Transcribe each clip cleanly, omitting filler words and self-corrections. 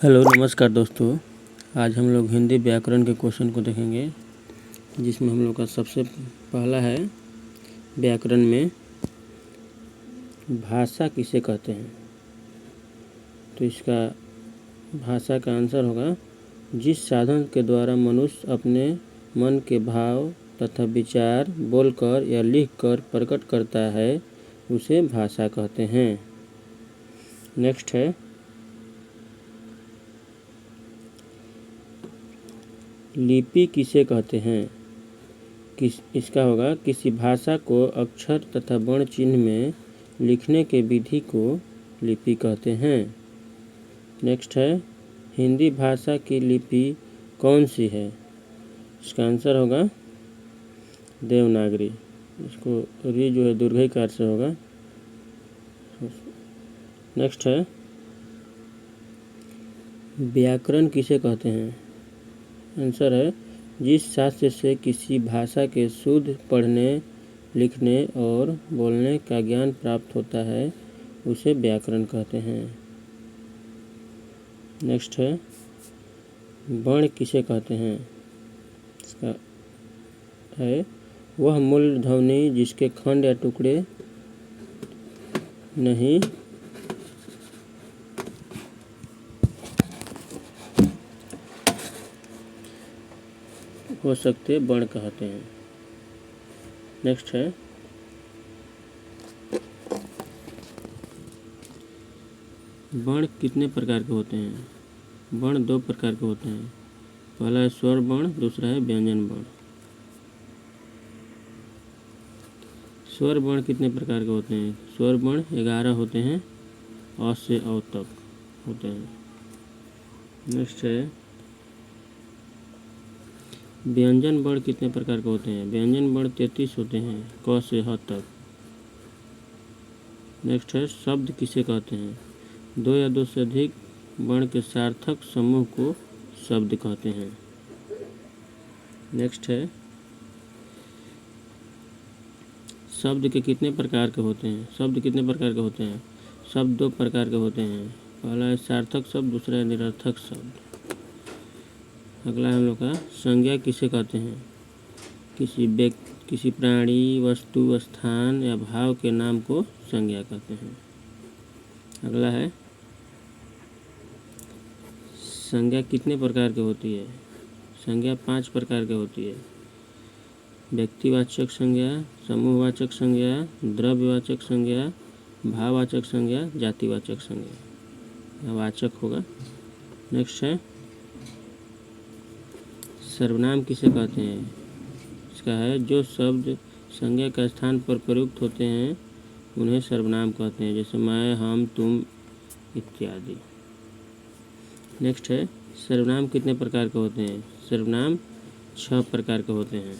Hello नमस्कार दोस्तों। आज हम लोग हिंदी व्याकरण के क्वेश्चन को देखेंगे, जिसमें हम लोग का सबसे पहला है व्याकरण में भाषा किसे कहते हैं। तो इसका भाषा का आंसर होगा जिस साधन के द्वारा मनुष्य अपने मन के भाव तथा विचार बोलकर या लिखकर प्रकट करता है उसे भाषा कहते हैं। नेक्स्ट है लिपि किसे कहते हैं। इसका होगा किसी भाषा को अक्षर तथा वर्ण चिन्ह में लिखने के विधि को लिपि कहते हैं। नेक्स्ट है हिंदी भाषा की लिपि कौन सी है। इसका आंसर होगा देवनागरी। इसको री जो है दीर्घईकार से होगा। नेक्स्ट है व्याकरण किसे कहते हैं। आंसर है जिस शास्त्र से किसी भाषा के शुद्ध पढ़ने लिखने और बोलने का ज्ञान प्राप्त होता है उसे व्याकरण कहते हैं। नेक्स्ट है वर्ण किसे कहते हैं। इसका है वह मूल ध्वनि जिसके खंड या टुकड़े नहीं हो सकते वर्ण कहते हैं। नेक्स्ट है वर्ण कितने प्रकार के होते हैं। वर्ण दो प्रकार के होते हैं। पहला है स्वर वर्ण, दूसरा है व्यंजन वर्ण। स्वर वर्ण कितने प्रकार के होते हैं। स्वर वर्ण 11 होते हैं, अ से अ तक होते हैं। नेक्स्ट है व्यंजन वर्ण कितने प्रकार के होते हैं। व्यंजन वर्ण 33 होते हैं, क से ह तक। नेक्स्ट है शब्द किसे कहते हैं। दो या दो से अधिक वर्ण के सार्थक समूह को शब्द कहते हैं। नेक्स्ट है शब्द के कितने प्रकार के होते हैं। शब्द कितने प्रकार के होते हैं। शब्द दो प्रकार के होते हैं। पहला है सार्थक शब्द, दूसरा है निरर्थक शब्द। अगला है हम लोग का संज्ञा किसे कहते हैं। किसी प्राणी वस्तु स्थान या भाव के नाम को संज्ञा कहते हैं। अगला है संज्ञा कितने प्रकार की होती है। संज्ञा 5 प्रकार की होती है। व्यक्तिवाचक संज्ञा, समूहवाचक संज्ञा, द्रव्यवाचक संज्ञा, भाववाचक संज्ञा, जातिवाचक संज्ञा। वाचक होगा। नेक्स्ट है सर्वनाम किसे कहते हैं। इसका है जो शब्द संज्ञा का स्थान पर प्रयुक्त होते हैं उन्हें सर्वनाम कहते हैं, जैसे मैं, हम, तुम इत्यादि। नेक्स्ट है सर्वनाम कितने प्रकार के होते हैं। सर्वनाम 6 प्रकार के होते हैं।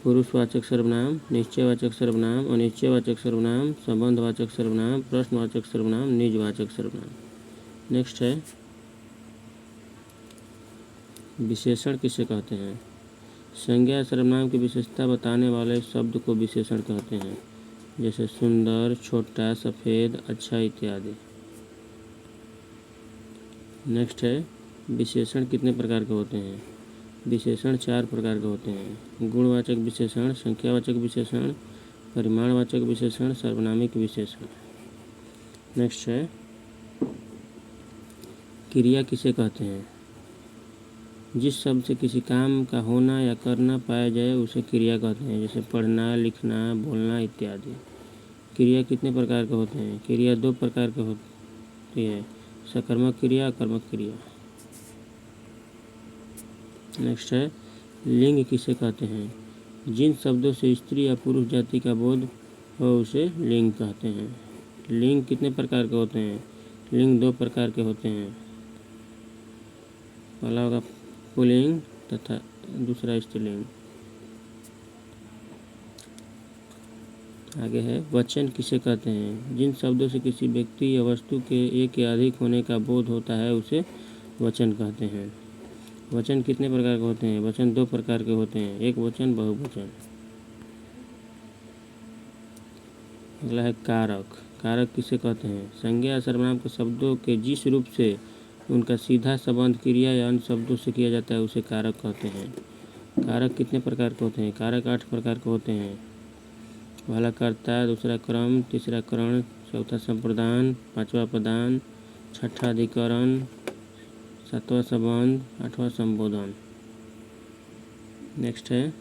पुरुषवाचक सर्वनाम, निश्चयवाचक सर्वनाम, अनिश्चयवाचक सर्वनाम, संबंधवाचक सर्वनाम, प्रश्नवाचक सर्वनाम, निजवाचक सर्वनाम। नेक्स्ट है विशेषण किसे कहते हैं। संज्ञा सर्वनाम की विशेषता बताने वाले शब्द को विशेषण कहते हैं, जैसे सुंदर, छोटा, सफ़ेद, अच्छा इत्यादि। नेक्स्ट है विशेषण कितने प्रकार के होते हैं। विशेषण 4 प्रकार के होते हैं। गुणवाचक विशेषण, संख्यावाचक विशेषण, परिमाणवाचक विशेषण, सार्वनामिक विशेषण। नेक्स्ट है क्रिया किसे कहते हैं। जिस शब्द से किसी काम का होना या करना पाया जाए उसे क्रिया कहते हैं, जैसे पढ़ना, लिखना, बोलना इत्यादि। क्रिया कितने प्रकार के होते हैं। क्रिया 2 प्रकार के होती है, सकर्मक क्रिया, अकर्मक क्रिया। नेक्स्ट है लिंग किसे कहते हैं। जिन शब्दों से स्त्री या पुरुष जाति का बोध हो उसे लिंग कहते हैं। लिंग कितने प्रकार के होते हैं। लिंग 2 प्रकार के होते हैं। पहला होगा पुल्लिंग तथा दूसरा स्त्रीलिंग। आगे है वचन किसे कहते हैं। जिन शब्दों से किसी व्यक्ति या वस्तु के एक या अधिक होने का बोध होता है उसे वचन कहते हैं। वचन कितने प्रकार के होते हैं। वचन 2 प्रकार के होते हैं, एक वचन, बहुवचन। अगला है कारक। कारक किसे कहते हैं? संज्ञा या सर्वनाम के शब्दों के जिस रूप से उनका सीधा संबंध क्रिया या अन्य शब्दों से किया जाता है उसे कारक कहते हैं। कारक कितने प्रकार के होते हैं? कारक 8 प्रकार के होते हैं। पहला कर्ता, दूसरा क्रम, तीसरा करण, चौथा संप्रदान, पांचवा प्रदान, छठा अधिकरण, सातवां संबंध, आठवां संबोधन। नेक्स्ट है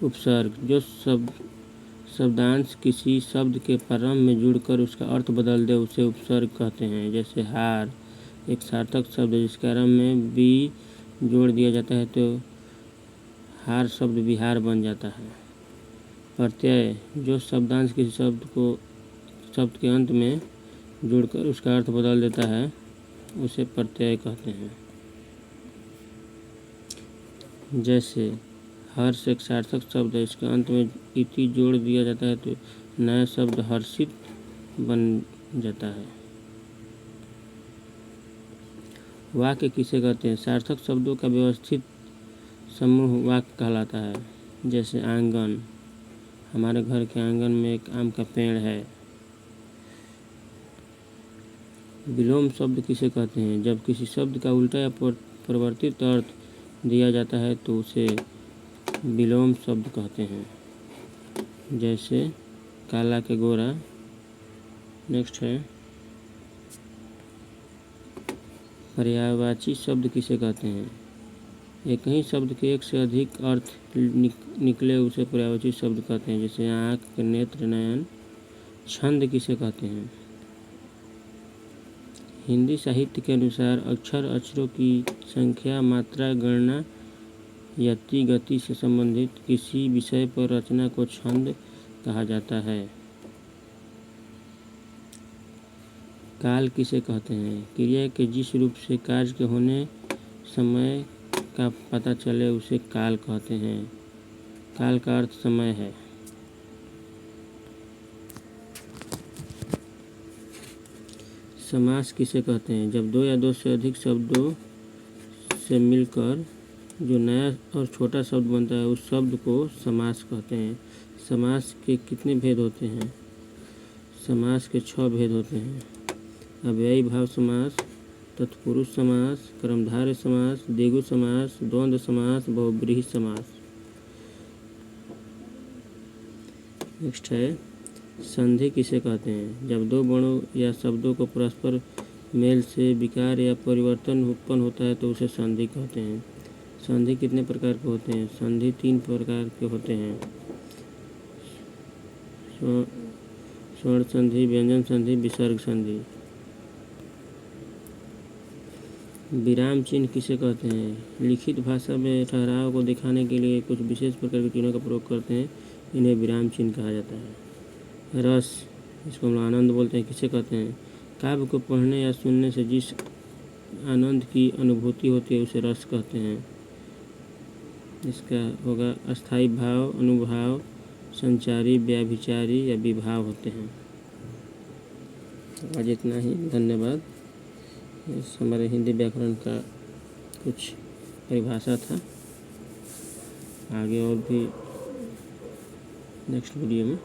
उपसर्ग। जो शब्दांश किसी शब्द के प्रारंभ में जुड़कर उसका अर्थ बदल दे उसे उपसर्ग कहते हैं। जैसे हार एक सार्थक शब्द है जिसके आरंभ में बी जोड़ दिया जाता है तो हार शब्द बिहार बन जाता है। प्रत्यय जो शब्दांश किसी शब्द के अंत में जुड़कर उसका अर्थ बदल देता है उसे प्रत्यय कहते हैं। जैसे हर्ष एक सार्थक शब्द है, इसके अंत में इति जोड़ दिया जाता है तो नया शब्द हर्षित बन जाता है। वाक्य किसे कहते हैं? सार्थक शब्दों का व्यवस्थित समूह वाक्य कहलाता है। जैसे आंगन, हमारे घर के आंगन में एक आम का पेड़ है। विलोम शब्द किसे कहते हैं? जब किसी शब्द का उल्टा या परिवर्तित अर्थ दिया जाता है तो उसे विलोम शब्द कहते हैं। जैसे काला के गोरा। नेक्स्ट है पर्यायवाची शब्द किसे कहते हैं? एक ही शब्द के एक से अधिक अर्थ निकले उसे पर्यायवाची शब्द कहते हैं। जैसे आँख, नेत्र, नयन। छंद किसे कहते हैं? हिंदी साहित्य के अनुसार अक्षरों की संख्या, मात्रा, गणना, यति, गति से संबंधित किसी विषय पर रचना को छंद कहा जाता है। काल किसे कहते हैं? क्रिया के जिस रूप से कार्य के होने समय का पता चले उसे काल कहते हैं। काल का अर्थ समय है। समास किसे कहते हैं? जब दो या दो से अधिक शब्दों से मिलकर जो नया और छोटा शब्द बनता है उस शब्द को समास कहते हैं। समास के कितने भेद होते हैं? समास के 6 भेद होते हैं। अव्ययी भाव समास, तत्पुरुष समास, कर्मधारय समास, द्विगु समास, द्वंद्व समास, बहुब्रीहि समास। नेक्स्ट है संधि किसे कहते हैं? जब दो वर्णों या शब्दों को परस्पर मेल से विकार या परिवर्तन उत्पन्न होता है तो उसे संधि कहते हैं। संधि कितने प्रकार के होते हैं? संधि 3 प्रकार के होते हैं। स्वर्ण संधि, व्यंजन संधि, विसर्ग संधि। विराम चिन्ह किसे कहते हैं? लिखित भाषा में ठहराव को दिखाने के लिए कुछ विशेष प्रकार के चिन्हों का प्रयोग करते हैं, इन्हें विराम चिन्ह कहा जाता है। रस, इसको हम आनंद बोलते हैं, किसे कहते हैं? काव्य को पढ़ने या सुनने से जिस आनंद की अनुभूति होती है उसे रस कहते हैं। इसका होगा अस्थायी भाव, अनुभाव, संचारी, व्याभिचारी या विभाव होते हैं। आज इतना ही, धन्यवाद। इस हमारे हिंदी व्याकरण का कुछ परिभाषा था। आगे और भी नेक्स्ट वीडियो में